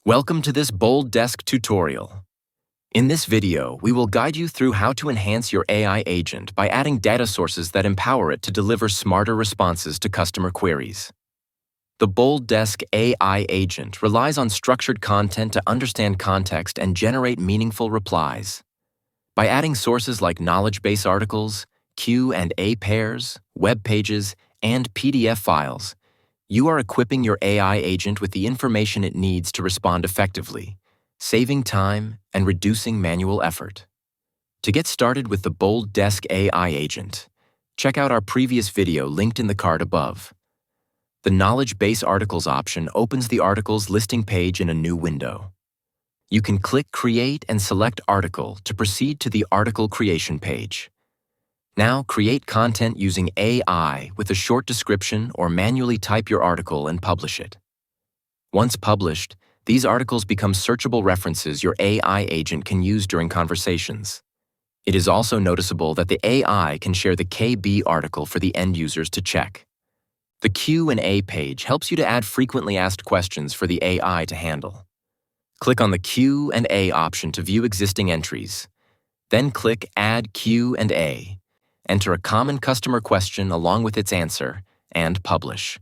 Welcome to this BoldDesk tutorial. In this video, we will guide you through how to enhance your AI agent by adding data sources that empower it to deliver smarter responses to customer queries. The BoldDesk AI Agent relies on structured content to understand context and generate meaningful replies. By adding sources like knowledge base articles, Q&A pairs, web pages, and PDF files, you are equipping your AI agent with the information it needs to respond effectively, saving time and reducing manual effort. To get started with the BoldDesk AI agent, check out our previous video linked in the card above. The Knowledge Base Articles option opens the articles listing page in a new window. You can click Create and select Article to proceed to the article creation page. Now, create content using AI with a short description or manually type your article and publish it. Once published, these articles become searchable references your AI agent can use during conversations. It is also noticeable that the AI can share the KB article for the end users to check. The Q&A page helps you to add frequently asked questions for the AI to handle. Click on the Q&A option to view existing entries. Then click Add Q&A. Enter a common customer question along with its answer, and publish.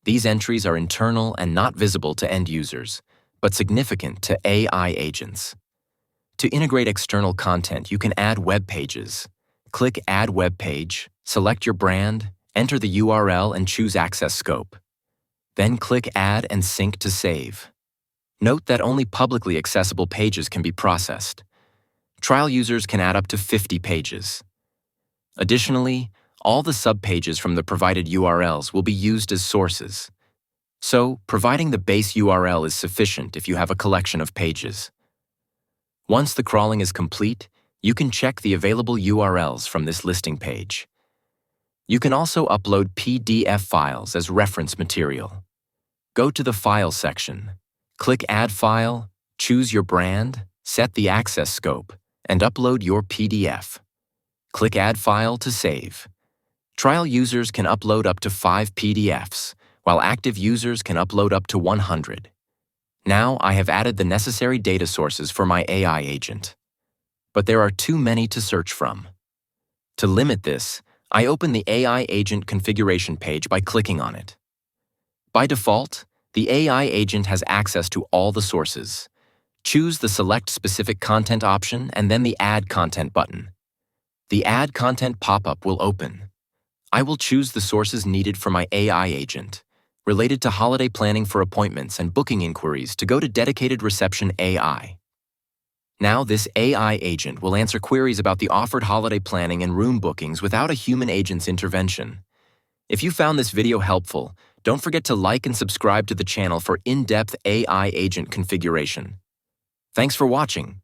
These entries are internal and not visible to end users, but significant to AI agents. To integrate external content, you can add web pages. Click Add Web Page, select your brand, enter the URL and choose Access Scope. Then click Add and Sync to save. Note that only publicly accessible pages can be processed. Trial users can add up to 50 pages. Additionally, all the subpages from the provided URLs will be used as sources. So, providing the base URL is sufficient if you have a collection of pages. Once the crawling is complete, you can check the available URLs from this listing page. You can also upload PDF files as reference material. Go to the File section, click Add File, choose your brand, set the access scope, and upload your PDF. Click Add File to save. Trial users can upload up to 5 PDFs, while active users can upload up to 100. Now I have added the necessary data sources for my AI agent. But there are too many to search from. To limit this, I open the AI agent configuration page by clicking on it. By default, the AI agent has access to all the sources. Choose the Select Specific Content option and then the Add Content button. The Add Content pop-up will open. I will choose the sources needed for my AI agent, related to holiday planning for appointments and booking inquiries, to go to Dedicated Reception AI. Now this AI agent will answer queries about the offered holiday planning and room bookings without a human agent's intervention. If you found this video helpful, don't forget to like and subscribe to the channel for in-depth AI agent configuration. Thanks for watching.